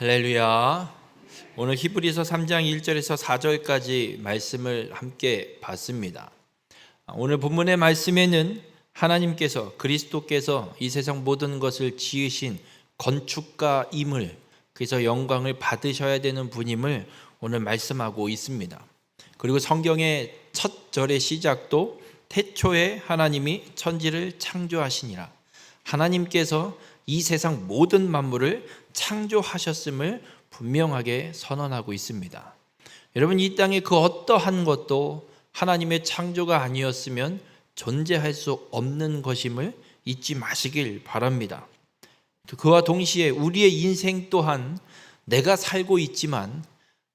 할렐루야. 오늘 히브리서 3장 1절에서 4절까지 말씀을 함께 봤습니다. 오늘 본문의 말씀에는 하나님께서 그리스도께서 이 세상 모든 것을 지으신 건축가임을, 그래서 영광을 받으셔야 되는 분임을 오늘 말씀하고 있습니다. 그리고 성경의 첫 절의 시작도 태초에 하나님이 천지를 창조하시니라, 하나님께서 이 세상 모든 만물을 창조하셨음을 분명하게 선언하고 있습니다. 여러분, 이 땅의 그 어떠한 것도 하나님의 창조가 아니었으면 존재할 수 없는 것임을 잊지 마시길 바랍니다. 그와 동시에 우리의 인생 또한 내가 살고 있지만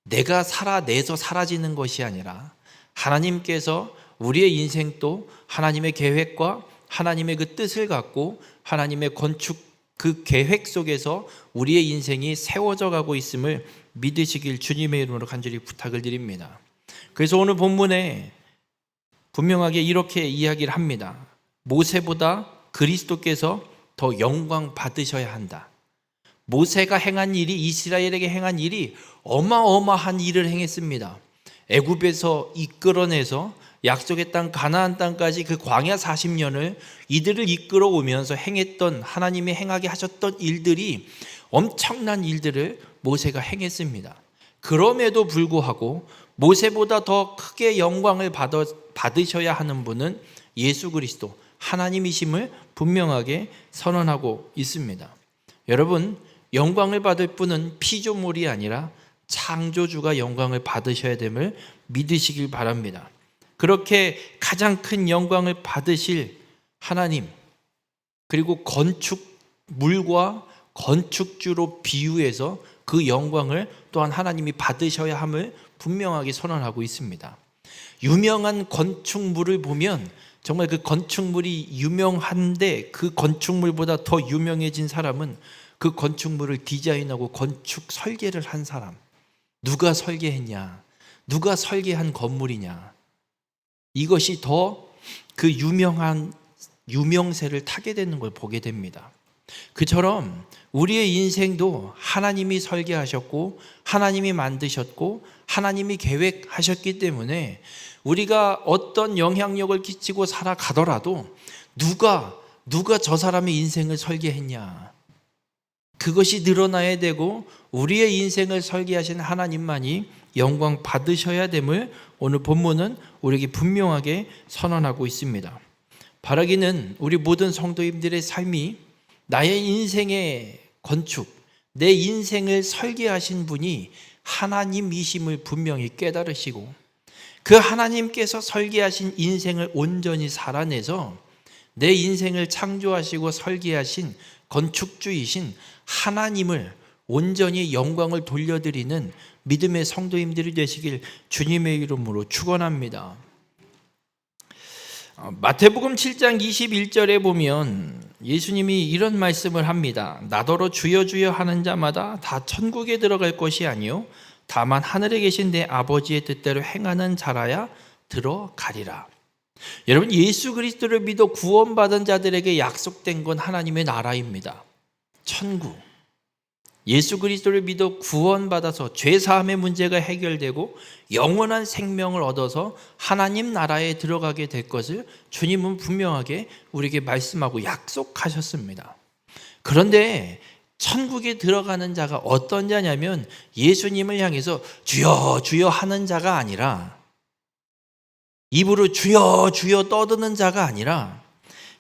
내가 살아내서 사라지는 것이 아니라 하나님께서 우리의 인생도 하나님의 계획과 하나님의 그 뜻을 갖고 하나님의 건축 그 계획 속에서 우리의 인생이 세워져 가고 있음을 믿으시길 주님의 이름으로 간절히 부탁을 드립니다. 그래서 오늘 본문에 분명하게 이렇게 이야기를 합니다. 모세보다 그리스도께서 더 영광 받으셔야 한다. 모세가 행한 일이, 이스라엘에게 행한 일이 어마어마한 일을 행했습니다. 애굽에서 이끌어내서 약속의 땅 가나안 땅까지 그 광야 40년을 이들을 이끌어오면서 행했던, 하나님이 행하게 하셨던 일들이, 엄청난 일들을 모세가 행했습니다. 그럼에도 불구하고 모세보다 더 크게 영광을 받으셔야 하는 분은 예수 그리스도 하나님이심을 분명하게 선언하고 있습니다. 여러분, 영광을 받을 분은 피조물이 아니라 창조주가 영광을 받으셔야 됨을 믿으시길 바랍니다. 그렇게 가장 큰 영광을 받으실 하나님, 그리고 건축물과 건축주로 비유해서 그 영광을 또한 하나님이 받으셔야 함을 분명하게 선언하고 있습니다. 유명한 건축물을 보면 정말 그 건축물이 유명한데 그 건축물보다 더 유명해진 사람은 그 건축물을 디자인하고 건축 설계를 한 사람. 누가 설계했냐? 누가 설계한 건물이냐? 이것이 더 그 유명한 유명세를 타게 되는 걸 보게 됩니다. 그처럼 우리의 인생도 하나님이 설계하셨고 하나님이 만드셨고 하나님이 계획하셨기 때문에 우리가 어떤 영향력을 끼치고 살아가더라도 누가 저 사람의 인생을 설계했냐, 그것이 늘어나야 되고 우리의 인생을 설계하신 하나님만이 영광 받으셔야 됨을 오늘 본문은 우리에게 분명하게 선언하고 있습니다. 바라기는 우리 모든 성도님들의 삶이 나의 인생의 건축, 내 인생을 설계하신 분이 하나님이심을 분명히 깨달으시고 그 하나님께서 설계하신 인생을 온전히 살아내서 내 인생을 창조하시고 설계하신 건축주이신 하나님을 온전히 영광을 돌려드리는 믿음의 성도님들이 되시길 주님의 이름으로 축원합니다. 마태복음 7장 21절에 보면 예수님이 이런 말씀을 합니다. 나더러 주여 주여 하는 자마다 다 천국에 들어갈 것이 아니요 다만 하늘에 계신 내 아버지의 뜻대로 행하는 자라야 들어가리라. 여러분, 예수 그리스도를 믿어 구원받은 자들에게 약속된 건 하나님의 나라입니다. 천국. 예수 그리스도를 믿어 구원받아서 죄사함의 문제가 해결되고 영원한 생명을 얻어서 하나님 나라에 들어가게 될 것을 주님은 분명하게 우리에게 말씀하고 약속하셨습니다. 그런데 천국에 들어가는 자가 어떤 자냐면 예수님을 향해서 주여 주여 하는 자가 아니라, 입으로 주여 주여 떠드는 자가 아니라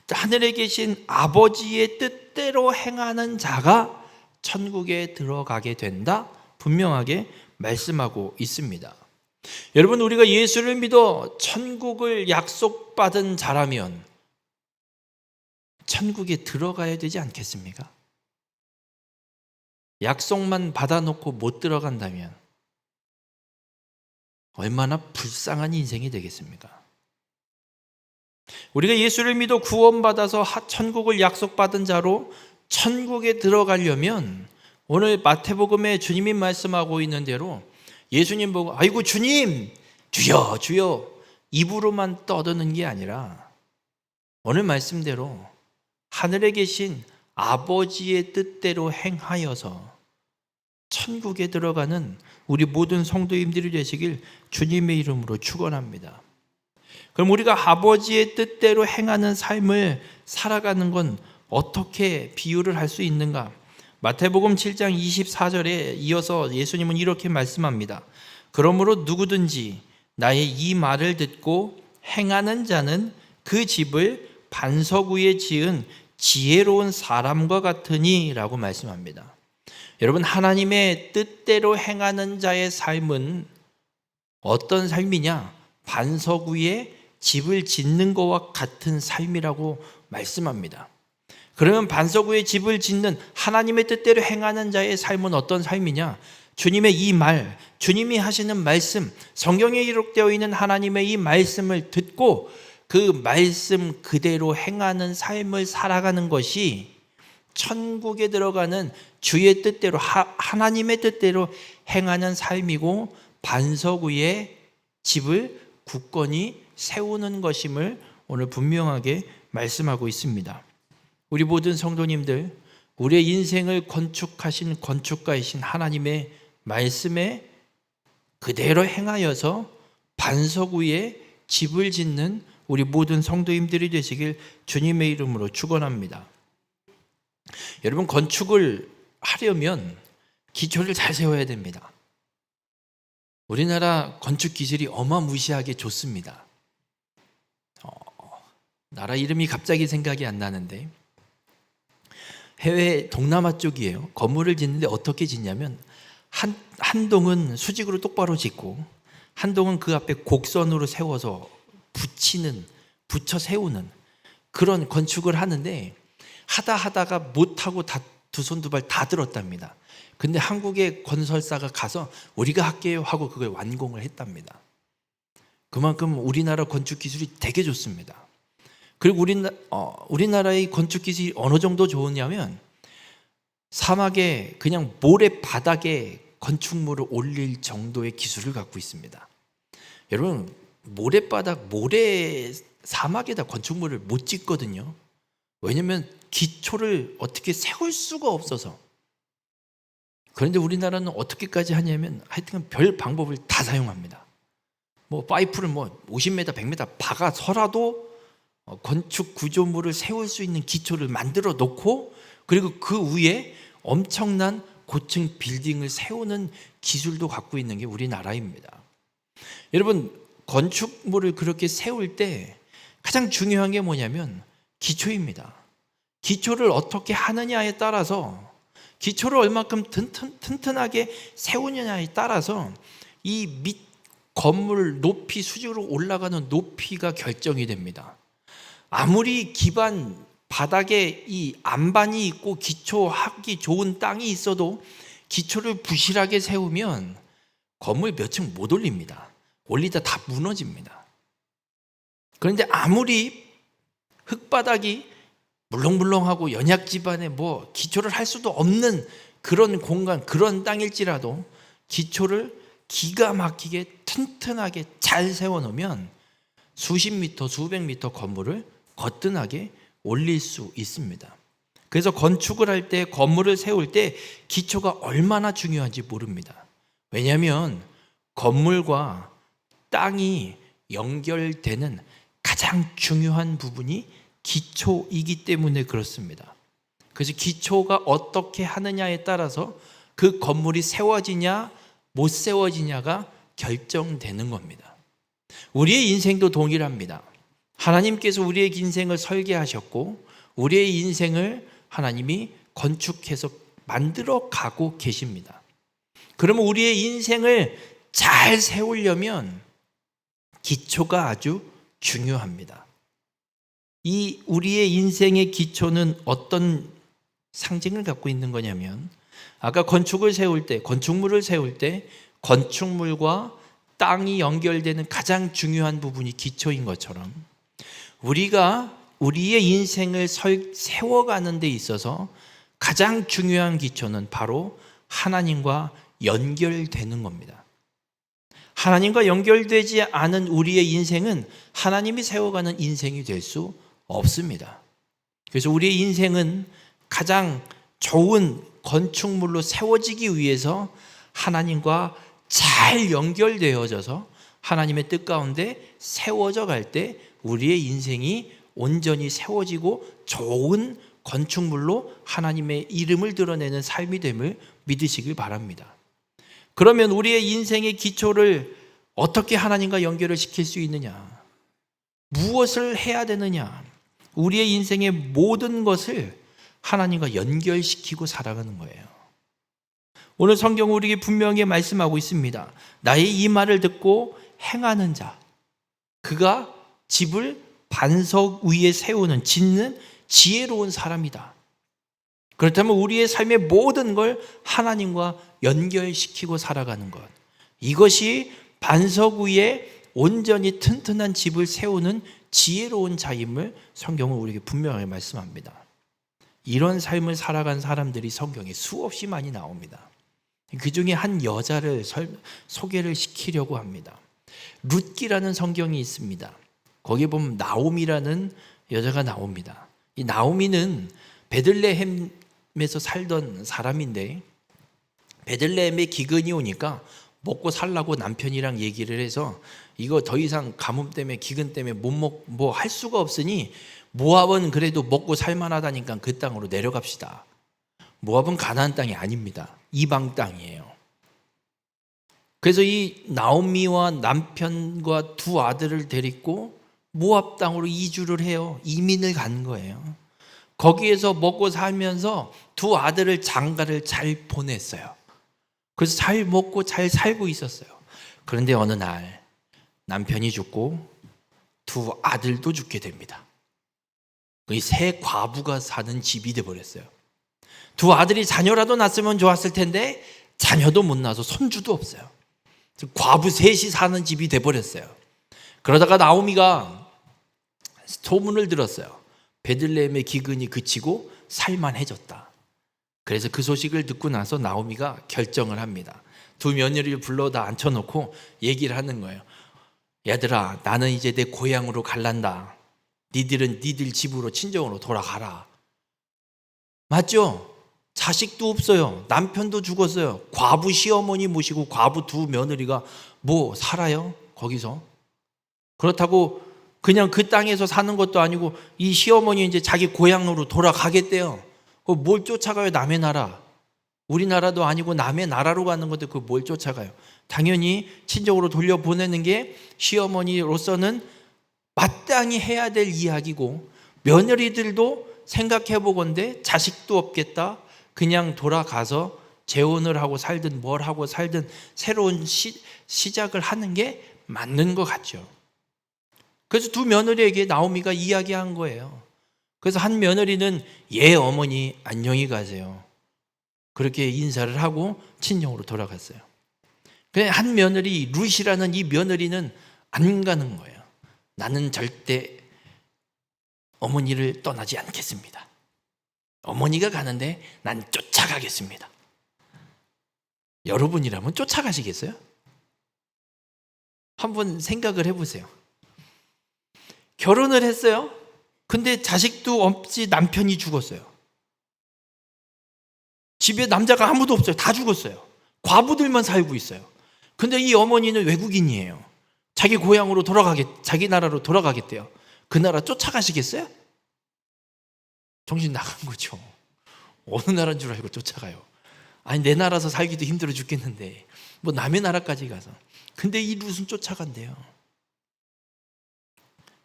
하늘에 계신 아버지의 뜻대로 행하는 자가 천국에 들어가게 된다, 분명하게 말씀하고 있습니다. 여러분, 우리가 예수를 믿어 천국을 약속받은 자라면 천국에 들어가야 되지 않겠습니까? 약속만 받아놓고 못 들어간다면 얼마나 불쌍한 인생이 되겠습니까? 우리가 예수를 믿어 구원받아서 천국을 약속받은 자로 천국에 들어가려면 오늘 마태복음에 주님이 말씀하고 있는 대로 예수님 보고 아이고 주님 주여 주여 입으로만 떠드는 게 아니라 오늘 말씀대로 하늘에 계신 아버지의 뜻대로 행하여서 천국에 들어가는 우리 모든 성도님들이 되시길 주님의 이름으로 축원합니다. 그럼 우리가 아버지의 뜻대로 행하는 삶을 살아가는 건 어떻게 비유를 할 수 있는가? 마태복음 7장 24절에 이어서 예수님은 이렇게 말씀합니다. 그러므로 누구든지 나의 이 말을 듣고 행하는 자는 그 집을 반석 위에 지은 지혜로운 사람과 같으니 라고 말씀합니다. 여러분, 하나님의 뜻대로 행하는 자의 삶은 어떤 삶이냐? 반석 위에 집을 짓는 것과 같은 삶이라고 말씀합니다. 그러면 반석 위에 집을 짓는 하나님의 뜻대로 행하는 자의 삶은 어떤 삶이냐? 주님의 이 말, 주님이 하시는 말씀, 성경에 기록되어 있는 하나님의 이 말씀을 듣고 그 말씀 그대로 행하는 삶을 살아가는 것이 천국에 들어가는 주의 뜻대로, 하나님의 뜻대로 행하는 삶이고 반석 위에 집을 굳건히 세우는 것임을 오늘 분명하게 말씀하고 있습니다. 우리 모든 성도님들, 우리의 인생을 건축하신 건축가이신 하나님의 말씀에 그대로 행하여서 반석 위에 집을 짓는 우리 모든 성도님들이 되시길 주님의 이름으로 축원합니다. 여러분, 건축을 하려면 기초를 잘 세워야 됩니다. 우리나라 건축 기술이 어마무시하게 좋습니다. 나라 이름이 갑자기 생각이 안 나는데 해외 동남아 쪽이에요. 건물을 짓는데 어떻게 짓냐면 한 동은 수직으로 똑바로 짓고 한 동은 그 앞에 곡선으로 세워서 붙여 세우는 그런 건축을 하는데 하다가 못하고 다 두 손 두 발 다 들었답니다. 근데 한국의 건설사가 가서 우리가 할게요 하고 그걸 완공을 했답니다. 그만큼 우리나라 건축 기술이 되게 좋습니다. 그리고 우리나라의 건축 기술이 어느 정도 좋으냐면 사막에 그냥 모래 바닥에 건축물을 올릴 정도의 기술을 갖고 있습니다. 여러분, 모래 사막에다 건축물을 못 짓거든요. 왜냐하면 기초를 어떻게 세울 수가 없어서. 그런데 우리나라는 어떻게까지 하냐면 하여튼 별 방법을 다 사용합니다. 파이프를 50m, 100m 박아서라도 건축 구조물을 세울 수 있는 기초를 만들어 놓고 그리고 그 위에 엄청난 고층 빌딩을 세우는 기술도 갖고 있는 게 우리나라입니다. 여러분, 건축물을 그렇게 세울 때 가장 중요한 게 뭐냐면 기초입니다. 기초를 어떻게 하느냐에 따라서, 기초를 얼마큼 튼튼하게 세우느냐에 따라서 이 밑 건물 높이, 수직으로 올라가는 높이가 결정이 됩니다. 아무리 기반 바닥에 이 안반이 있고 기초하기 좋은 땅이 있어도 기초를 부실하게 세우면 건물 몇 층 못 올립니다. 올리다 다 무너집니다. 그런데 아무리 흙바닥이 물렁물렁하고 연약 집안에 기초를 할 수도 없는 그런 공간, 그런 땅일지라도 기초를 기가 막히게 튼튼하게 잘 세워놓으면 수십 미터, 수백 미터 건물을 거뜬하게 올릴 수 있습니다. 그래서 건축을 할 때, 건물을 세울 때 기초가 얼마나 중요한지 모릅니다. 왜냐하면 건물과 땅이 연결되는 가장 중요한 부분이 기초이기 때문에 그렇습니다. 그래서 기초가 어떻게 하느냐에 따라서 그 건물이 세워지냐 못 세워지냐가 결정되는 겁니다. 우리의 인생도 동일합니다. 하나님께서 우리의 인생을 설계하셨고 우리의 인생을 하나님이 건축해서 만들어 가고 계십니다. 그러면 우리의 인생을 잘 세우려면 기초가 아주 중요합니다. 이 우리의 인생의 기초는 어떤 상징을 갖고 있는 거냐면, 아까 건축을 세울 때, 건축물을 세울 때 건축물과 땅이 연결되는 가장 중요한 부분이 기초인 것처럼 우리가 우리의 인생을 세워가는 데 있어서 가장 중요한 기초는 바로 하나님과 연결되는 겁니다. 하나님과 연결되지 않은 우리의 인생은 하나님이 세워가는 인생이 될 수 없습니다. 그래서 우리의 인생은 가장 좋은 건축물로 세워지기 위해서 하나님과 잘 연결되어져서 하나님의 뜻 가운데 세워져 갈 때 우리의 인생이 온전히 세워지고 좋은 건축물로 하나님의 이름을 드러내는 삶이 됨을 믿으시길 바랍니다. 그러면 우리의 인생의 기초를 어떻게 하나님과 연결을 시킬 수 있느냐? 무엇을 해야 되느냐? 우리의 인생의 모든 것을 하나님과 연결시키고 살아가는 거예요. 오늘 성경은 우리에게 분명히 말씀하고 있습니다. 나의 이 말을 듣고 행하는 자, 그가 집을 반석 위에 세우는, 짓는 지혜로운 사람이다. 그렇다면 우리의 삶의 모든 걸 하나님과 연결시키고 살아가는 것, 이것이 반석 위에 온전히 튼튼한 집을 세우는 지혜로운 자임을 성경은 우리에게 분명하게 말씀합니다. 이런 삶을 살아간 사람들이 성경에 수없이 많이 나옵니다. 그 중에 한 여자를 소개를 시키려고 합니다. 룻기라는 성경이 있습니다. 거기에 보면 나오미라는 여자가 나옵니다. 이 나오미는 베들레헴에서 살던 사람인데 베들레헴에 기근이 오니까 먹고 살라고 남편이랑 얘기를 해서 이거 더 이상 가뭄 때문에 기근 때문에 뭐 할 수가 없으니 모압은 그래도 먹고 살만하다니까 그 땅으로 내려갑시다. 모압은 가나안 땅이 아닙니다. 이방 땅이에요. 그래서 이 나오미와 남편과 두 아들을 데리고 모압 땅으로 이주를 해요. 이민을 간 거예요. 거기에서 먹고 살면서 두 아들을 장가를 잘 보냈어요. 그래서 잘 먹고 잘 살고 있었어요. 그런데 어느 날 남편이 죽고 두 아들도 죽게 됩니다. 이 세 과부가 사는 집이 돼버렸어요. 두 아들이 자녀라도 낳았으면 좋았을 텐데 자녀도 못 낳아서 손주도 없어요. 과부 셋이 사는 집이 돼버렸어요. 그러다가 나오미가 소문을 들었어요. 베들레헴의 기근이 그치고 살만해졌다. 그래서 그 소식을 듣고 나서 나오미가 결정을 합니다. 두 며느리를 불러다 앉혀놓고 얘기를 하는 거예요. 얘들아, 나는 이제 내 고향으로 갈란다. 니들은 니들 집으로 친정으로 돌아가라. 맞죠? 자식도 없어요. 남편도 죽었어요. 과부 시어머니 모시고 과부 두 며느리가 뭐 살아요? 거기서. 그렇다고 그냥 그 땅에서 사는 것도 아니고 이 시어머니 이제 자기 고향으로 돌아가겠대요. 뭘 쫓아가요? 남의 나라. 우리나라도 아니고 남의 나라로 가는 건데 그걸 뭘 쫓아가요? 당연히 친정으로 돌려보내는 게 시어머니로서는 마땅히 해야 될 이야기고 며느리들도 생각해 보건대 자식도 없겠다. 그냥 돌아가서 재혼을 하고 살든 뭘 하고 살든 새로운 시작을 하는 게 맞는 것 같죠. 그래서 두 며느리에게 나오미가 이야기한 거예요. 그래서 한 며느리는 예 어머니 안녕히 가세요. 그렇게 인사를 하고 친정으로 돌아갔어요. 그냥 한 며느리 룻이라는 이 며느리는 안 가는 거예요. 나는 절대 어머니를 떠나지 않겠습니다. 어머니가 가는데 난 쫓아가겠습니다. 여러분이라면 쫓아가시겠어요? 한번 생각을 해보세요. 결혼을 했어요. 근데 자식도 없이 남편이 죽었어요. 집에 남자가 아무도 없어요. 다 죽었어요. 과부들만 살고 있어요. 근데 이 어머니는 외국인이에요. 자기 고향으로 자기 나라로 돌아가겠대요. 그 나라 쫓아가시겠어요? 정신 나간 거죠. 어느 나라인 줄 알고 쫓아가요. 아니 내 나라에서 살기도 힘들어 죽겠는데 뭐 남의 나라까지 가서. 근데 이 룻은 쫓아간대요.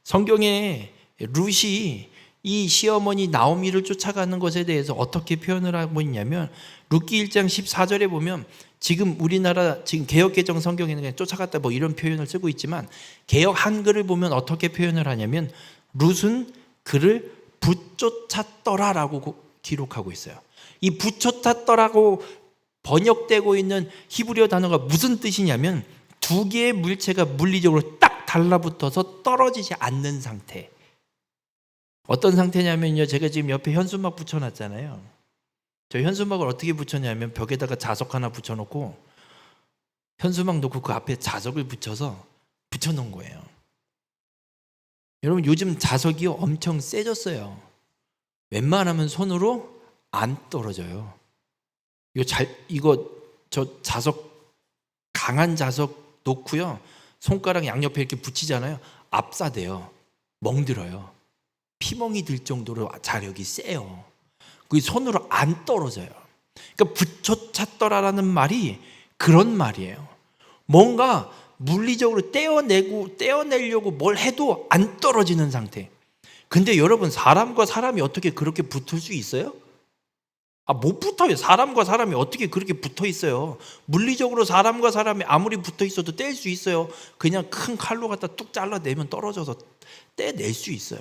성경에 룻이 이 시어머니 나오미를 쫓아가는 것에 대해서 어떻게 표현을 하고 있냐면 룻기 1장 14절에 보면 지금 우리나라 지금 개역개정 성경에는 그냥 쫓아갔다 뭐 이런 표현을 쓰고 있지만 개역 한글을 보면 어떻게 표현을 하냐면 룻은 그를 붙쫓았더라라고 기록하고 있어요. 이 붙쫓았더라고 번역되고 있는 히브리어 단어가 무슨 뜻이냐면 두 개의 물체가 물리적으로 딱 달라붙어서 떨어지지 않는 상태. 어떤 상태냐면요. 제가 지금 옆에 현수막 붙여놨잖아요. 저 현수막을 어떻게 붙였냐면 벽에다가 자석 하나 붙여놓고 현수막 놓고 그 앞에 자석을 붙여놓은 거예요. 여러분 요즘 자석이 엄청 세졌어요. 웬만하면 손으로 안 떨어져요. 저 자석, 강한 자석 놓고요, 손가락 양옆에 이렇게 붙이잖아요. 압사돼요. 멍들어요. 피멍이 들 정도로 자력이 세요. 그게 손으로 안 떨어져요. 그러니까 붙여찼더라라는 말이 그런 말이에요. 뭔가 물리적으로 떼어내려고 뭘 해도 안 떨어지는 상태. 근데 여러분, 사람과 사람이 어떻게 그렇게 붙을 수 있어요? 못 붙어요. 사람과 사람이 어떻게 그렇게 붙어 있어요? 물리적으로 사람과 사람이 아무리 붙어 있어도 뗄 수 있어요. 그냥 큰 칼로 갖다 뚝 잘라내면 떨어져서 떼낼 수 있어요.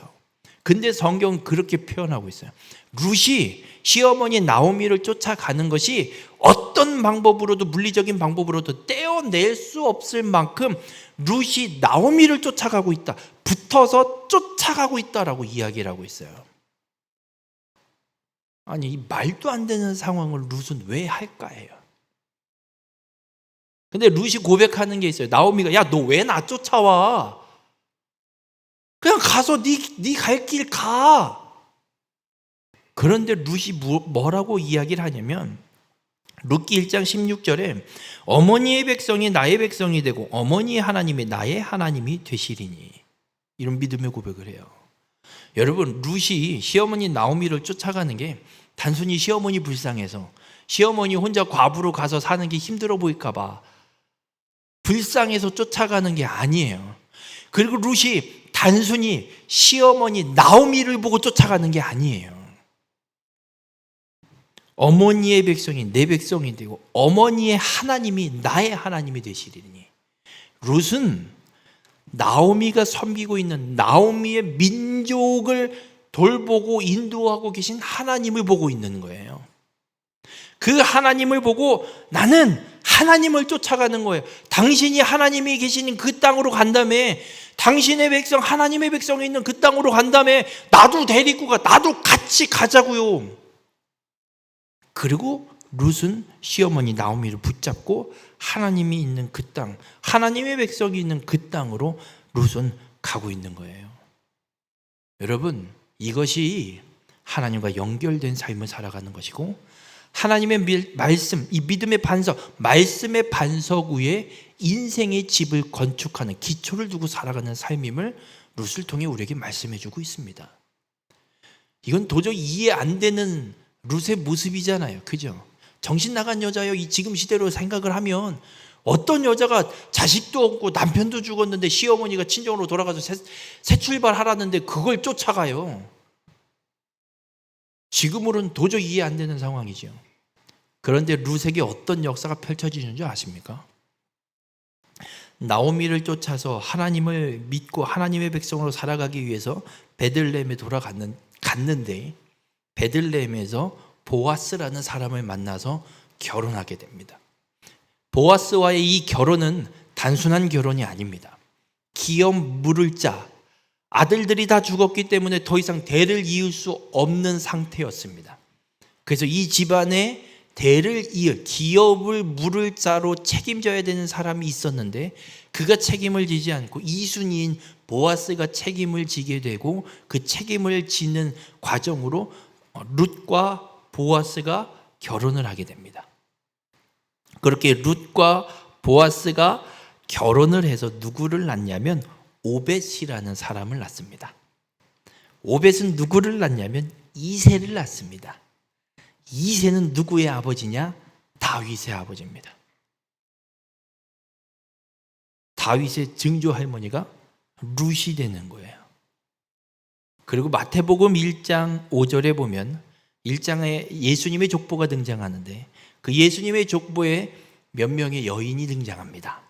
근데 성경은 그렇게 표현하고 있어요. 룻이 시어머니 나오미를 쫓아가는 것이 어떤 방법으로도, 물리적인 방법으로도 떼어낼 수 없을 만큼 룻이 나오미를 쫓아가고 있다, 붙어서 쫓아가고 있다라고 이야기를 하고 있어요. 아니, 이 말도 안 되는 상황을 룻은 왜 할까예요. 근데 룻이 고백하는 게 있어요. 나오미가, 야, 너 왜 나 쫓아와? 그냥 가서 네 갈 길 가. 그런데 룻이 뭐라고 이야기를 하냐면, 룻기 1장 16절에 어머니의 백성이 나의 백성이 되고 어머니의 하나님이 나의 하나님이 되시리니, 이런 믿음의 고백을 해요. 여러분, 룻이 시어머니 나오미를 쫓아가는 게 단순히 시어머니 불쌍해서, 시어머니 혼자 과부로 가서 사는 게 힘들어 보일까 봐 불쌍해서 쫓아가는 게 아니에요. 그리고 룻이 단순히 시어머니 나오미를 보고 쫓아가는 게 아니에요. 어머니의 백성이 내 백성이 되고 어머니의 하나님이 나의 하나님이 되시리니, 룻은 나오미가 섬기고 있는 나오미의 민족을 돌보고 인도하고 계신 하나님을 보고 있는 거예요. 그 하나님을 보고 나는 하나님을 쫓아가는 거예요. 당신이 하나님이 계시는 그 땅으로 간 다음에, 당신의 백성, 하나님의 백성이 있는 그 땅으로 간 다음에 나도 데리고 가, 나도 같이 가자고요. 그리고 룻은 시어머니 나오미를 붙잡고 하나님이 있는 그 땅, 하나님의 백성이 있는 그 땅으로 룻은 가고 있는 거예요. 여러분, 이것이 하나님과 연결된 삶을 살아가는 것이고, 하나님의 말씀, 이 믿음의 반석, 말씀의 반석 위에 인생의 집을 건축하는 기초를 두고 살아가는 삶임을 룻을 통해 우리에게 말씀해 주고 있습니다. 이건 도저히 이해 안 되는 룻의 모습이잖아요. 그죠? 정신 나간 여자요. 이 지금 시대로 생각을 하면, 어떤 여자가 자식도 없고 남편도 죽었는데 시어머니가 친정으로 돌아가서 새 출발하라는데 그걸 쫓아가요. 지금으로는 도저히 이해 안 되는 상황이죠. 그런데 룻에게 어떤 역사가 펼쳐지는 줄 아십니까? 나오미를 쫓아서 하나님을 믿고 하나님의 백성으로 살아가기 위해서 베들레헴에 갔는데, 베들레헴에서 보아스라는 사람을 만나서 결혼하게 됩니다. 보아스와의 이 결혼은 단순한 결혼이 아닙니다. 기업 물을 자, 아들들이 다 죽었기 때문에 더 이상 대를 이을 수 없는 상태였습니다. 그래서 이 집안에 대를 이을, 기업을 물을 자로 책임져야 되는 사람이 있었는데, 그가 책임을 지지 않고 이순이인 보아스가 책임을 지게 되고, 그 책임을 지는 과정으로 룻과 보아스가 결혼을 하게 됩니다. 그렇게 룻과 보아스가 결혼을 해서 누구를 낳냐면 오벳이라는 사람을 낳습니다. 오벳은 누구를 낳냐면 이새를 낳습니다. 이새는 누구의 아버지냐? 다윗의 아버지입니다. 다윗의 증조 할머니가 룻이 되는 거예요. 그리고 마태복음 1장 5절에 보면 1장에 예수님의 족보가 등장하는데, 그 예수님의 족보에 몇 명의 여인이 등장합니다.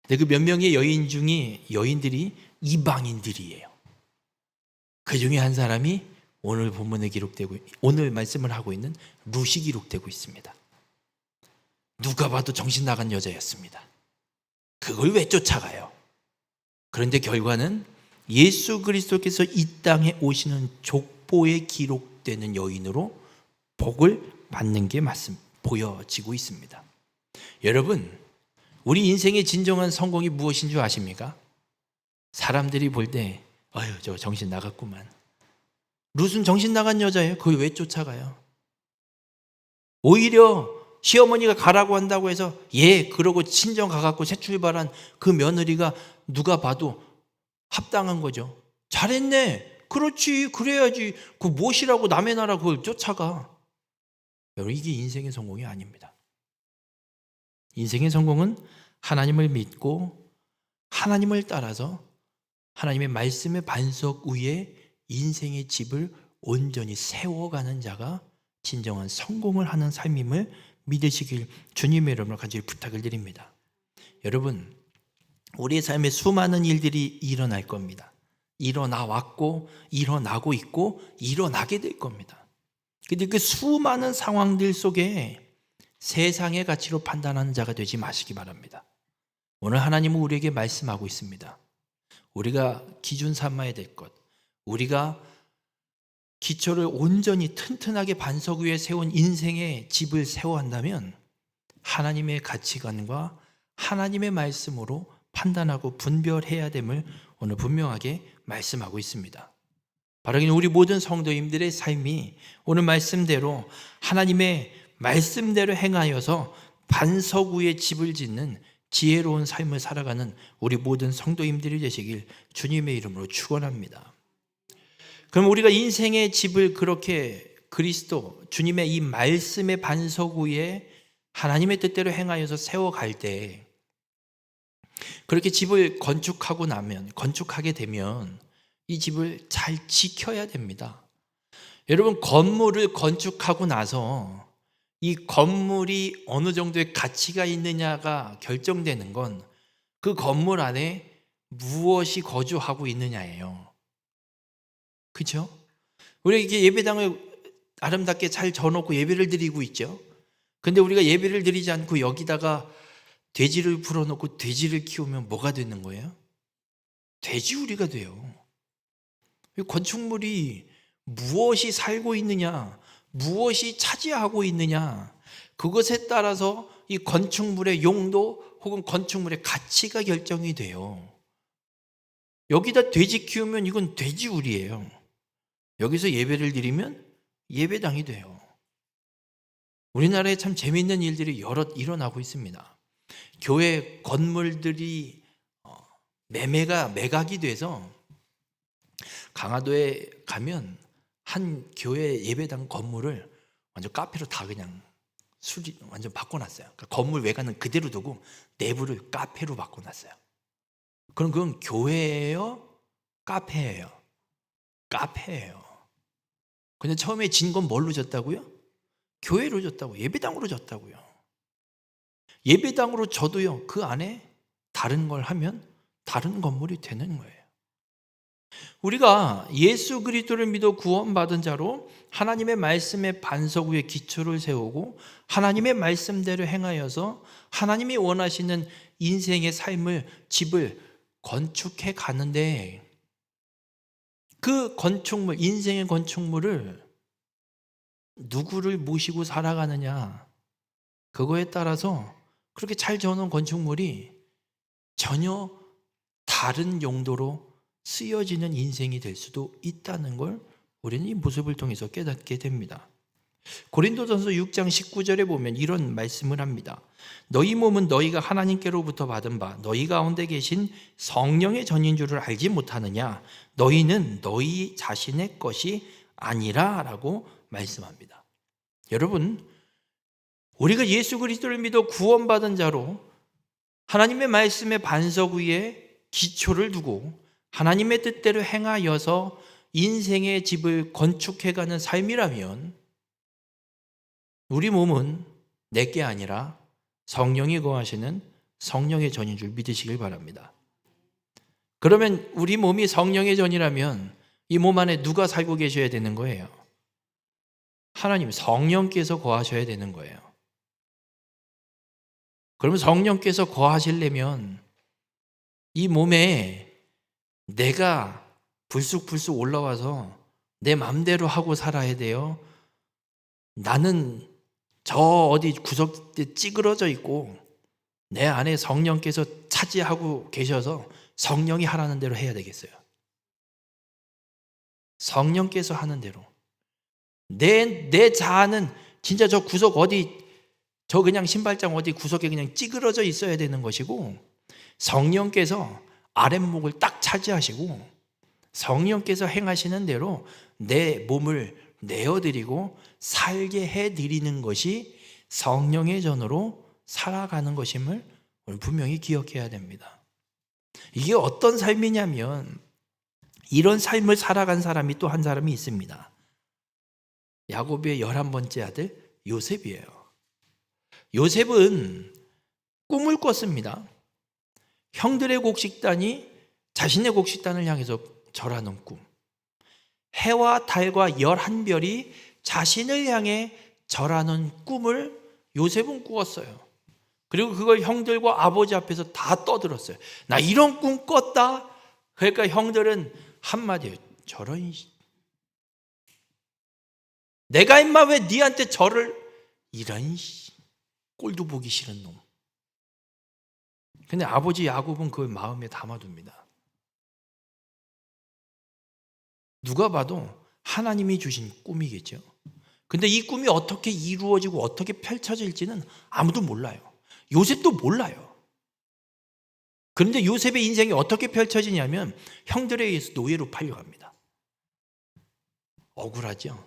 근데 그 몇 명의 여인들이 이방인들이에요. 그 중에 한 사람이 오늘 본문에 기록되고, 오늘 말씀을 하고 있는 룻이 기록되고 있습니다. 누가 봐도 정신 나간 여자였습니다. 그걸 왜 쫓아가요? 그런데 결과는 예수 그리스도께서 이 땅에 오시는 족보에 기록되는 여인으로 복을 받는 게 보여지고 있습니다. 여러분, 우리 인생의 진정한 성공이 무엇인 줄 아십니까? 사람들이 볼 때 아유, 저 정신 나갔구만. 룻은 정신 나간 여자예요. 그걸 왜 쫓아가요? 오히려 시어머니가 가라고 한다고 해서 예 그러고 친정 가갖고 새 출발한 그 며느리가 누가 봐도 합당한 거죠. 잘했네. 그렇지 그래야지. 그 무엇이라고 남의 나라 그걸 쫓아가. 여러분 이게 인생의 성공이 아닙니다. 인생의 성공은 하나님을 믿고 하나님을 따라서 하나님의 말씀의 반석 위에 인생의 집을 온전히 세워가는 자가 진정한 성공을 하는 삶임을 믿으시길 주님의 이름으로 간절히 부탁을 드립니다. 여러분 우리의 삶에 수많은 일들이 일어날 겁니다. 일어나 왔고 일어나고 있고 일어나게 될 겁니다. 근데 그 수많은 상황들 속에 세상의 가치로 판단하는 자가 되지 마시기 바랍니다. 오늘 하나님은 우리에게 말씀하고 있습니다. 우리가 기준 삼아야 될 것, 우리가 기초를 온전히 튼튼하게 반석 위에 세운 인생의 집을 세워야 한다면 하나님의 가치관과 하나님의 말씀으로 판단하고 분별해야 됨을 오늘 분명하게 말씀하고 있습니다. 바로 우리 모든 성도님들의 삶이 오늘 말씀대로 하나님의 말씀대로 행하여서 반석 위에 집을 짓는 지혜로운 삶을 살아가는 우리 모든 성도님들이 되시길 주님의 이름으로 축원합니다. 그럼 우리가 인생의 집을 그렇게 그리스도 주님의 이 말씀의 반석 위에 하나님의 뜻대로 행하여서 세워갈 때 그렇게 집을 건축하게 되면 이 집을 잘 지켜야 됩니다. 여러분 건물을 건축하고 나서 이 건물이 어느 정도의 가치가 있느냐가 결정되는 건 그 건물 안에 무엇이 거주하고 있느냐예요. 그렇죠? 우리가 이게 예배당을 아름답게 잘 져놓고 예배를 드리고 있죠. 근데 우리가 예배를 드리지 않고 여기다가 돼지를 풀어놓고 돼지를 키우면 뭐가 되는 거예요? 돼지우리가 돼요. 이 건축물이 무엇이 살고 있느냐, 무엇이 차지하고 있느냐, 그것에 따라서 이 건축물의 용도 혹은 건축물의 가치가 결정이 돼요. 여기다 돼지 키우면 이건 돼지우리예요. 여기서 예배를 드리면 예배당이 돼요. 우리나라에 참 재미있는 일들이 여럿 일어나고 있습니다. 교회 건물들이 매각이 돼서 강화도에 가면 한 교회 예배당 건물을 완전 카페로 다 그냥 완전 바꿔놨어요. 그러니까 건물 외관은 그대로 두고 내부를 카페로 바꿔놨어요. 그럼 그건 교회예요? 카페예요? 카페예요. 근데 처음에 진 건 뭘로 졌다고요? 교회로 졌다고, 예배당으로 졌다고요. 예배당으로 져도요, 그 안에 다른 걸 하면 다른 건물이 되는 거예요. 우리가 예수 그리스도를 믿어 구원받은 자로 하나님의 말씀의 반석 위에 기초를 세우고 하나님의 말씀대로 행하여서 하나님이 원하시는 인생의 삶을, 집을 건축해 가는데 그 건축물, 인생의 건축물을 누구를 모시고 살아가느냐, 그거에 따라서 그렇게 잘 지어놓은 건축물이 전혀 다른 용도로 쓰여지는 인생이 될 수도 있다는 걸 우리는 이 모습을 통해서 깨닫게 됩니다. 고린도전서 6장 19절에 보면 이런 말씀을 합니다. 너희 몸은 너희가 하나님께로부터 받은 바 너희 가운데 계신 성령의 전인 줄을 알지 못하느냐. 너희는 너희 자신의 것이 아니라 라고 말씀합니다. 여러분, 우리가 예수 그리스도를 믿어 구원받은 자로 하나님의 말씀의 반석 위에 기초를 두고 하나님의 뜻대로 행하여서 인생의 집을 건축해가는 삶이라면 우리 몸은 내게 아니라 성령이 거하시는 성령의 전인 줄 믿으시길 바랍니다. 그러면 우리 몸이 성령의 전이라면 이 몸 안에 누가 살고 계셔야 되는 거예요? 하나님, 성령께서 거하셔야 되는 거예요. 그러면 성령께서 거하시려면 이 몸에 내가 불쑥불쑥 올라와서 내 맘대로 하고 살아야 돼요? 나는 저 어디 구석에 찌그러져 있고 내 안에 성령께서 차지하고 계셔서 성령이 하라는 대로 해야 되겠어요? 성령께서 하는 대로 내 자아는 진짜 저 구석 어디 저 그냥 신발장 어디 구석에 그냥 찌그러져 있어야 되는 것이고, 성령께서 아랫목을 딱 차지하시고 성령께서 행하시는 대로 내 몸을 내어드리고 살게 해드리는 것이 성령의 전으로 살아가는 것임을 분명히 기억해야 됩니다. 이게 어떤 삶이냐면, 이런 삶을 살아간 사람이 또 한 사람이 있습니다. 야곱의 11번째 아들 요셉이에요. 요셉은 꿈을 꿨습니다. 형들의 곡식단이 자신의 곡식단을 향해서 절하는 꿈. 해와 달과 11별이 자신을 향해 절하는 꿈을 요셉은 꾸었어요. 그리고 그걸 형들과 아버지 앞에서 다 떠들었어요. 나 이런 꿈 꿨다. 그러니까 형들은 한마디예요. 저런, 내가 임마 왜 니한테 절을, 이런 꼴도 보기 싫은 놈. 근데 아버지 야곱은 그걸 마음에 담아둡니다. 누가 봐도 하나님이 주신 꿈이겠죠. 근데 이 꿈이 어떻게 이루어지고 어떻게 펼쳐질지는 아무도 몰라요. 요셉도 몰라요. 그런데 요셉의 인생이 어떻게 펼쳐지냐면 형들에 의해서 노예로 팔려갑니다. 억울하죠?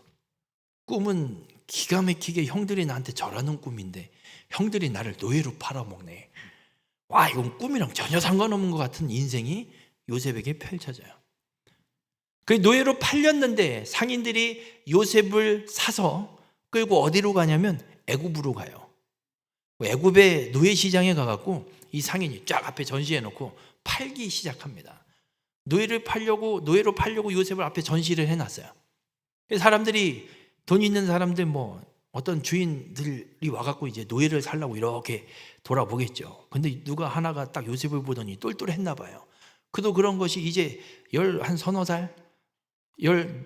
꿈은 기가 막히게 형들이 나한테 절하는 꿈인데 형들이 나를 노예로 팔아먹네. 와, 이건 꿈이랑 전혀 상관없는 것 같은 인생이 요셉에게 펼쳐져요. 그 노예로 팔렸는데 상인들이 요셉을 사서 끌고 어디로 가냐면 애굽으로 가요. 애굽의 노예 시장에 가갖고 이 상인이 쫙 앞에 전시해 놓고 팔기 시작합니다. 노예로 팔려고 요셉을 앞에 전시를 해놨어요. 사람들이, 돈 있는 사람들, 어떤 주인들이 와갖고 이제 노예를 살라고 이렇게 돌아보겠죠. 근데 누가 하나가 딱 요셉을 보더니 똘똘했나 봐요. 그도 그런 것이 이제 한 서너 살,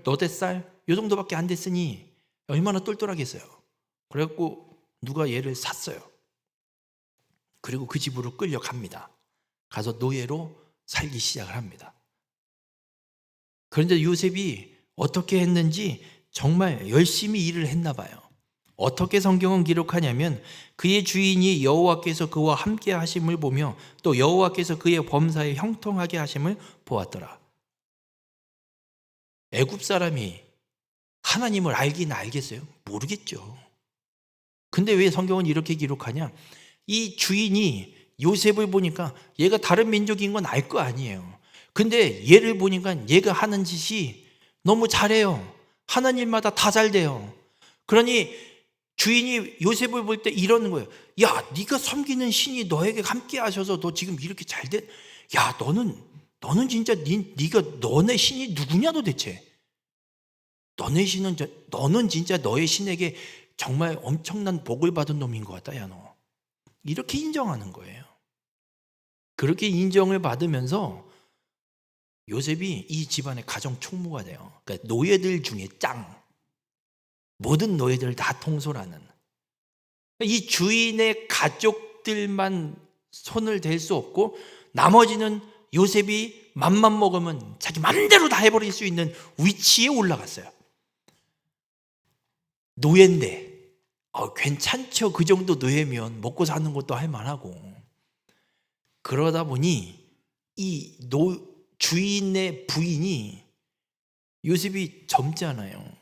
너댓 살, 요 정도밖에 안 됐으니 얼마나 똘똘하겠어요. 그래갖고 누가 얘를 샀어요. 그리고 그 집으로 끌려갑니다. 가서 노예로 살기 시작을 합니다. 그런데 요셉이 어떻게 했는지 정말 열심히 일을 했나 봐요. 어떻게 성경은 기록하냐면 그의 주인이 여호와께서 그와 함께 하심을 보며 또 여호와께서 그의 범사에 형통하게 하심을 보았더라. 애굽 사람이 하나님을 알긴 알겠어요? 모르겠죠. 근데 왜 성경은 이렇게 기록하냐? 이 주인이 요셉을 보니까 얘가 다른 민족인 건 알 거 아니에요. 근데 얘를 보니까 얘가 하는 짓이 너무 잘해요. 하는 일마다 다 잘 돼요. 그러니 주인이 요셉을 볼 때 이러는 거예요. 야, 네가 섬기는 신이 너에게 함께 하셔서 너 지금 이렇게 잘 돼. 야, 너는 진짜 너네 신이 누구냐 도대체. 너는 진짜 너의 신에게 정말 엄청난 복을 받은 놈인 것 같다. 야, 너. 이렇게 인정하는 거예요. 그렇게 인정을 받으면서 요셉이 이 집안의 가정 총무가 돼요. 그러니까 노예들 중에 짱. 모든 노예들을 다 통솔하는. 이 주인의 가족들만 손을 댈 수 없고 나머지는 요셉이 맘만 먹으면 자기 맘대로 다 해버릴 수 있는 위치에 올라갔어요. 노예인데 괜찮죠. 그 정도 노예면 먹고 사는 것도 할 만하고. 그러다 보니 이 주인의 부인이, 요셉이 젊잖아요.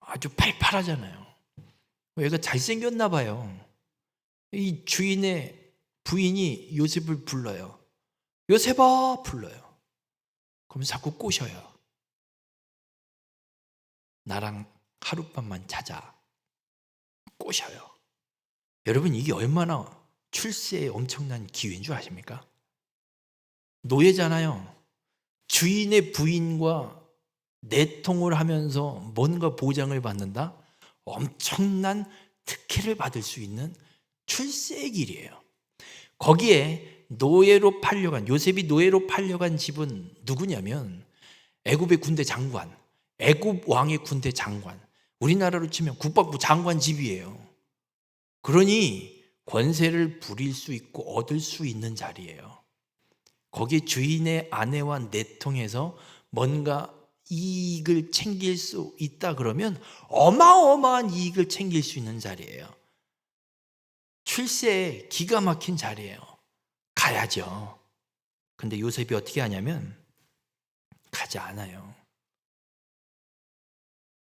아주 팔팔하잖아요. 얘가 잘생겼나 봐요. 이 주인의 부인이 요셉을 불러요. 요셉아 불러요. 그럼 자꾸 꼬셔요. 나랑 하룻밤만 자자. 꼬셔요. 여러분, 이게 얼마나 출세의 엄청난 기회인 줄 아십니까? 노예잖아요. 주인의 부인과 내통을 하면서 뭔가 보장을 받는다? 엄청난 특혜를 받을 수 있는 출세의 길이에요. 거기에 요셉이 노예로 팔려간 집은 누구냐면 애굽의 군대 장관, 애굽 왕의 군대 장관, 우리나라로 치면 국방부 장관 집이에요. 그러니 권세를 부릴 수 있고 얻을 수 있는 자리예요. 거기에 주인의 아내와 내통해서 뭔가 이익을 챙길 수 있다 그러면 어마어마한 이익을 챙길 수 있는 자리예요. 출세에 기가 막힌 자리예요. 가야죠. 근데 요셉이 어떻게 하냐면 가지 않아요.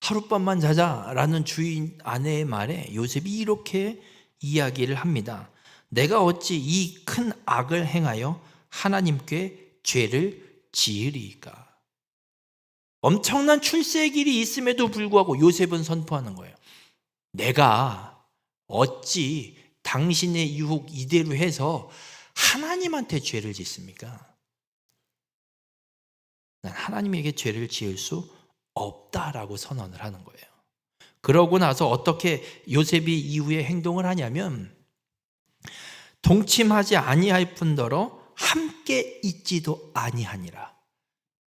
하룻밤만 자자라는 주인 아내의 말에 요셉이 이렇게 이야기를 합니다. 내가 어찌 이 큰 악을 행하여 하나님께 죄를 지으리이까. 엄청난 출세의 길이 있음에도 불구하고 요셉은 선포하는 거예요. 내가 어찌 당신의 유혹 이대로 해서 하나님한테 죄를 짓습니까? 난 하나님에게 죄를 지을 수 없다라고 선언을 하는 거예요. 그러고 나서 어떻게 요셉이 이후에 행동을 하냐면 동침하지 아니할 뿐더러 함께 있지도 아니하니라.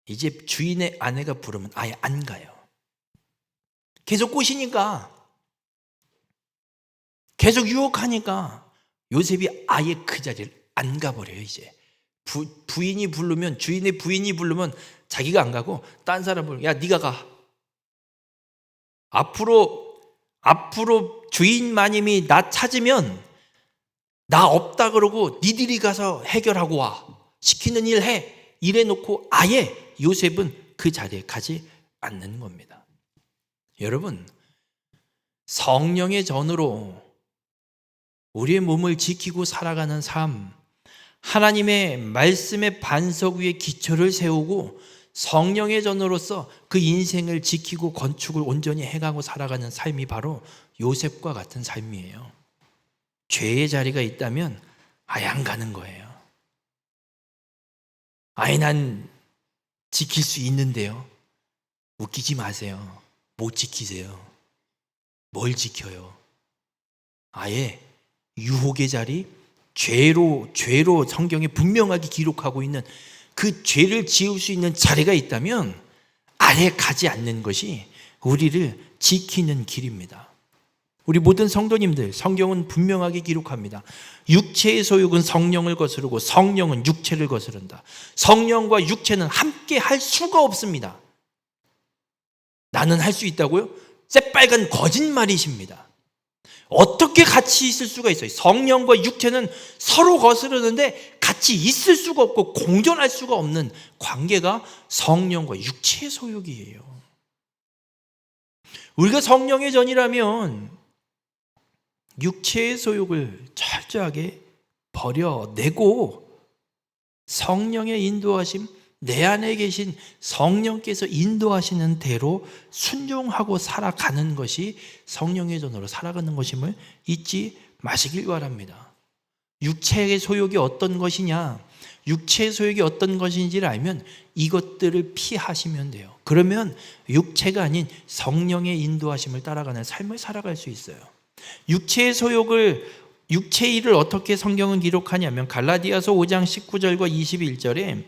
이제 주인의 아내가 부르면 아예 안 가요. 계속 꼬시니까, 계속 유혹하니까 요셉이 아예 그 자리를 안 가버려요. 이제 부인이 부르면, 주인의 부인이 부르면 자기가 안 가고 딴 사람 부르면 야 네가 가. 앞으로 주인 마님이 나 찾으면 나 없다 그러고 니들이 가서 해결하고 와. 시키는 일 해. 이래 놓고 아예 요셉은 그 자리에 가지 않는 겁니다. 여러분, 성령의 전으로 우리의 몸을 지키고 살아가는 삶, 하나님의 말씀의 반석 위에 기초를 세우고 성령의 전으로서 그 인생을 지키고 건축을 온전히 해가고 살아가는 삶이 바로 요셉과 같은 삶이에요. 죄의 자리가 있다면 아예 안 가는 거예요. 아예 난 지킬 수 있는데요. 웃기지 마세요. 못 지키세요. 뭘 지켜요? 아예 유혹의 자리, 죄로 성경에 분명하게 기록하고 있는 그 죄를 지을 수 있는 자리가 있다면 아예 가지 않는 것이 우리를 지키는 길입니다. 우리 모든 성도님들, 성경은 분명하게 기록합니다. 육체의 소욕은 성령을 거스르고 성령은 육체를 거스른다. 성령과 육체는 함께 할 수가 없습니다. 나는 할 수 있다고요? 새빨간 거짓말이십니다. 어떻게 같이 있을 수가 있어요? 성령과 육체는 서로 거스르는데 같이 있을 수가 없고 공존할 수가 없는 관계가 성령과 육체의 소욕이에요. 우리가 성령의 전이라면 육체의 소욕을 철저하게 버려내고 성령의 인도하심, 내 안에 계신 성령께서 인도하시는 대로 순종하고 살아가는 것이 성령의 전으로 살아가는 것임을 잊지 마시길 바랍니다. 육체의 소욕이 어떤 것이냐, 육체의 소욕이 어떤 것인지를 알면 이것들을 피하시면 돼요. 그러면 육체가 아닌 성령의 인도하심을 따라가는 삶을 살아갈 수 있어요. 육체의 일을 어떻게 성경은 기록하냐면 갈라디아서 5장 19절과 21절에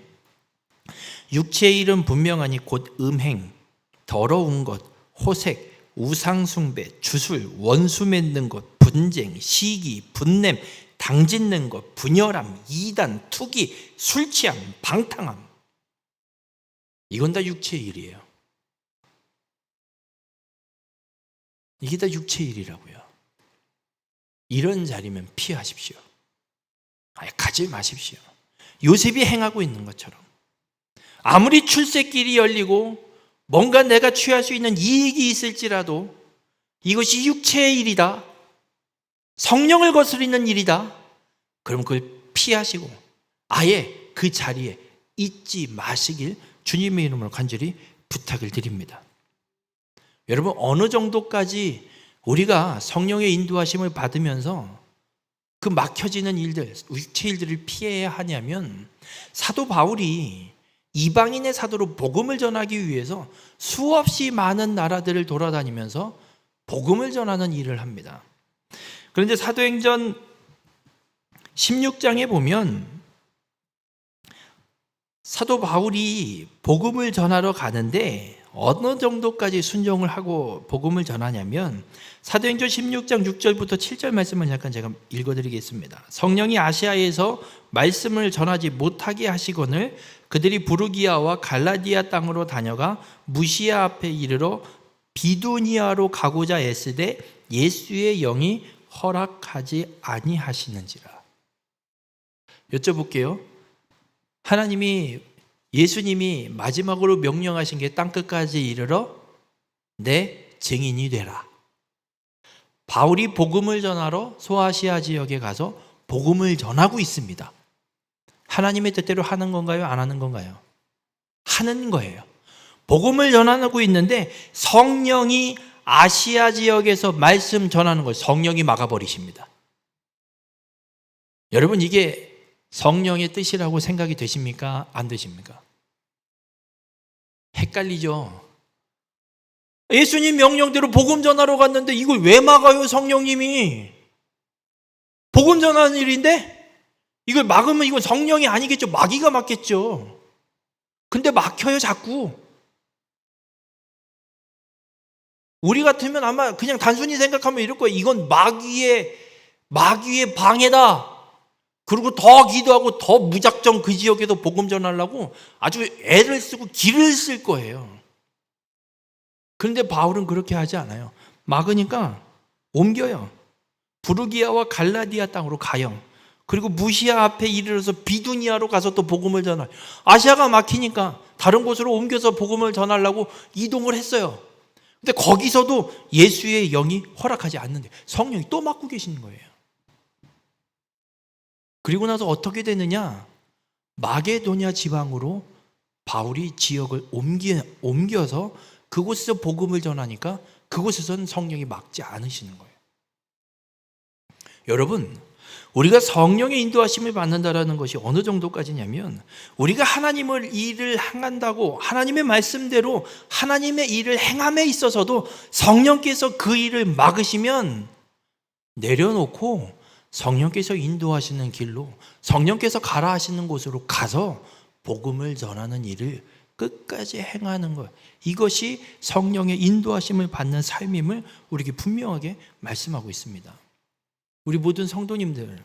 육체의 일은 분명하니 곧 음행, 더러운 것, 호색, 우상숭배, 주술, 원수 맺는 것, 분쟁, 시기, 분냄, 당짓는 것, 분열함, 이단, 투기, 술취함, 방탕함. 이건 다 육체의 일이에요. 이게 다 육체의 일이라고요. 이런 자리면 피하십시오. 아예 가지 마십시오. 요셉이 행하고 있는 것처럼 아무리 출세길이 열리고 뭔가 내가 취할 수 있는 이익이 있을지라도 이것이 육체의 일이다, 성령을 거스르는 일이다, 그럼 그걸 피하시고 아예 그 자리에 있지 마시길 주님의 이름으로 간절히 부탁을 드립니다. 여러분, 어느 정도까지 우리가 성령의 인도하심을 받으면서 그 막혀지는 일들, 육체 일들을 피해야 하냐면 사도 바울이 이방인의 사도로 복음을 전하기 위해서 수없이 많은 나라들을 돌아다니면서 복음을 전하는 일을 합니다. 그런데 사도행전 16장에 보면 사도 바울이 복음을 전하러 가는데 어느 정도까지 순종을 하고 복음을 전하냐면 사도행전 16장 6절부터 7절 말씀을 잠깐 제가 읽어드리겠습니다. 성령이 아시아에서 말씀을 전하지 못하게 하시거늘 그들이 부르기아와 갈라디아 땅으로 다녀가 무시아 앞에 이르러 비두니아로 가고자 애쓰되 예수의 영이 허락하지 아니하시는지라. 여쭤볼게요. 하나님이, 예수님이 마지막으로 명령하신 게 땅끝까지 이르러 내 증인이 되라. 바울이 복음을 전하러 소아시아 지역에 가서 복음을 전하고 있습니다. 하나님의 뜻대로 하는 건가요? 안 하는 건가요? 하는 거예요. 복음을 전하고 있는데 성령이 아시아 지역에서 말씀 전하는 걸 성령이 막아버리십니다. 여러분, 이게 성령의 뜻이라고 생각이 되십니까? 안 되십니까? 헷갈리죠? 예수님 명령대로 복음 전하러 갔는데 이걸 왜 막아요, 성령님이? 복음 전하는 일인데 이걸 막으면 이건 성령이 아니겠죠. 마귀가 막겠죠. 근데 막혀요, 자꾸. 우리 같으면 아마 그냥 단순히 생각하면 이럴 거예요. 이건 마귀의 방해다. 그리고 더 기도하고 더 무작정 그 지역에도 복음 전하려고 아주 애를 쓰고 기를 쓸 거예요. 그런데 바울은 그렇게 하지 않아요. 막으니까 옮겨요. 부르기아와 갈라디아 땅으로 가요. 그리고 무시아 앞에 이르러서 비두니아로 가서 또 복음을 전하요. 아시아가 막히니까 다른 곳으로 옮겨서 복음을 전하려고 이동을 했어요. 근데 거기서도 예수의 영이 허락하지 않는데 성령이 또 막고 계시는 거예요. 그리고 나서 어떻게 되느냐? 마게도냐 지방으로 바울이 지역을 옮겨서 그곳에서 복음을 전하니까 그곳에서는 성령이 막지 않으시는 거예요. 여러분, 우리가 성령의 인도하심을 받는다라는 것이 어느 정도까지냐면 우리가 하나님의 일을 행한다고 하나님의 말씀대로 하나님의 일을 행함에 있어서도 성령께서 그 일을 막으시면 내려놓고 성령께서 인도하시는 길로 성령께서 가라 하시는 곳으로 가서 복음을 전하는 일을 끝까지 행하는 것, 이것이 성령의 인도하심을 받는 삶임을 우리에게 분명하게 말씀하고 있습니다. 우리 모든 성도님들,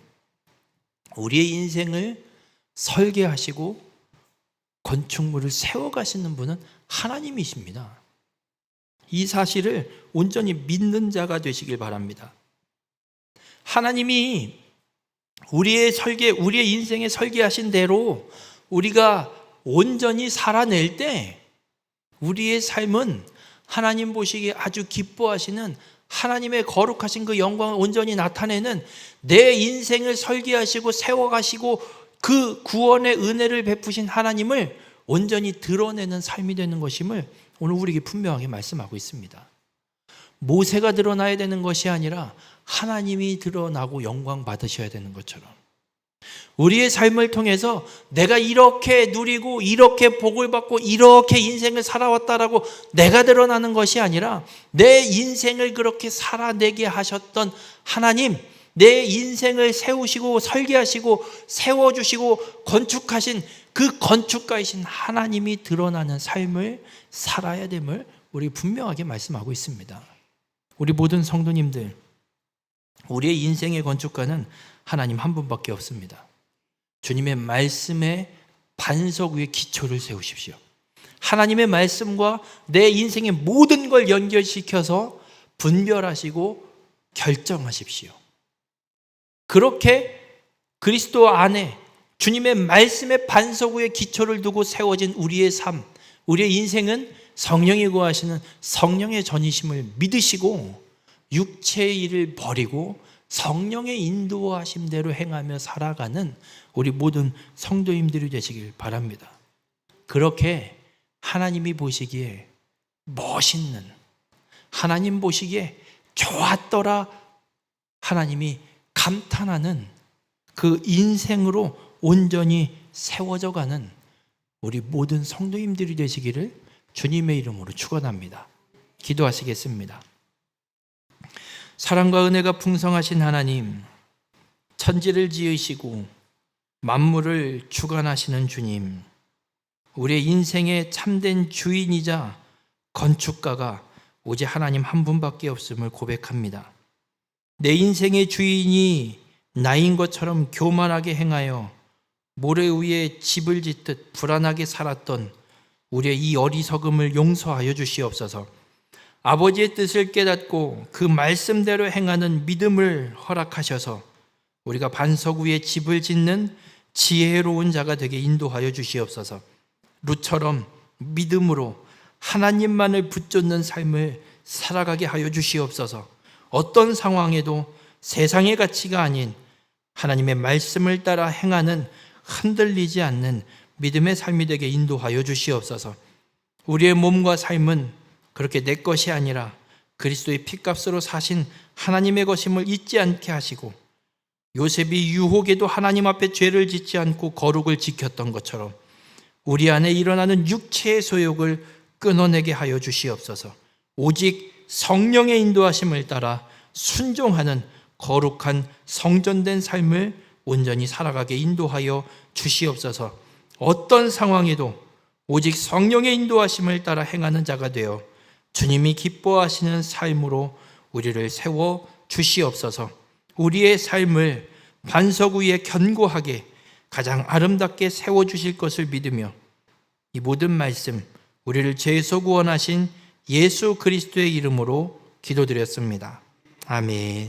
우리의 인생을 설계하시고 건축물을 세워가시는 분은 하나님이십니다. 이 사실을 온전히 믿는 자가 되시길 바랍니다. 하나님이 우리의 인생에 설계하신 대로 우리가 온전히 살아낼 때 우리의 삶은 하나님 보시기에 아주 기뻐하시는 하나님의 거룩하신 그 영광을 온전히 나타내는, 내 인생을 설계하시고 세워가시고 그 구원의 은혜를 베푸신 하나님을 온전히 드러내는 삶이 되는 것임을 오늘 우리에게 분명하게 말씀하고 있습니다. 모세가 드러나야 되는 것이 아니라 하나님이 드러나고 영광 받으셔야 되는 것처럼 우리의 삶을 통해서 내가 이렇게 누리고 이렇게 복을 받고 이렇게 인생을 살아왔다라고 내가 드러나는 것이 아니라 내 인생을 그렇게 살아내게 하셨던 하나님, 내 인생을 세우시고 설계하시고 세워주시고 건축하신 그 건축가이신 하나님이 드러나는 삶을 살아야 됨을 우리 분명하게 말씀하고 있습니다. 우리 모든 성도님들, 우리의 인생의 건축가는 하나님 한 분밖에 없습니다. 주님의 말씀의 반석 위에 기초를 세우십시오. 하나님의 말씀과 내 인생의 모든 걸 연결시켜서 분별하시고 결정하십시오. 그렇게 그리스도 안에 주님의 말씀의 반석 위에 기초를 두고 세워진 우리의 삶, 우리의 인생은 성령이 구하시는 성령의 전이심을 믿으시고 육체의 일을 버리고 성령의 인도하심대로 행하며 살아가는 우리 모든 성도님들이 되시길 바랍니다. 그렇게 하나님이 보시기에 멋있는, 하나님 보시기에 좋았더라 하나님이 감탄하는 그 인생으로 온전히 세워져 가는 우리 모든 성도님들이 되시기를 주님의 이름으로 축원합니다. 기도하시겠습니다. 사랑과 은혜가 풍성하신 하나님, 천지를 지으시고 만물을 주관하시는 주님, 우리의 인생의 참된 주인이자 건축가가 오직 하나님 한 분밖에 없음을 고백합니다. 내 인생의 주인이 나인 것처럼 교만하게 행하여 모래 위에 집을 짓듯 불안하게 살았던 우리의 이 어리석음을 용서하여 주시옵소서. 아버지의 뜻을 깨닫고 그 말씀대로 행하는 믿음을 허락하셔서 우리가 반석 위에 집을 짓는 지혜로운 자가 되게 인도하여 주시옵소서. 룻처럼 믿음으로 하나님만을 붙잡는 삶을 살아가게 하여 주시옵소서. 어떤 상황에도 세상의 가치가 아닌 하나님의 말씀을 따라 행하는 흔들리지 않는 믿음의 삶이 되게 인도하여 주시옵소서. 우리의 몸과 삶은 그렇게 내 것이 아니라 그리스도의 피값으로 사신 하나님의 것임을 잊지 않게 하시고, 요셉이 유혹에도 하나님 앞에 죄를 짓지 않고 거룩을 지켰던 것처럼 우리 안에 일어나는 육체의 소욕을 끊어내게 하여 주시옵소서. 오직 성령의 인도하심을 따라 순종하는 거룩한 성전된 삶을 온전히 살아가게 인도하여 주시옵소서. 어떤 상황에도 오직 성령의 인도하심을 따라 행하는 자가 되어 주님이 기뻐하시는 삶으로 우리를 세워 주시옵소서. 우리의 삶을 반석 위에 견고하게 가장 아름답게 세워주실 것을 믿으며 이 모든 말씀 우리를 죄에서 구원하신 예수 그리스도의 이름으로 기도드렸습니다. 아멘.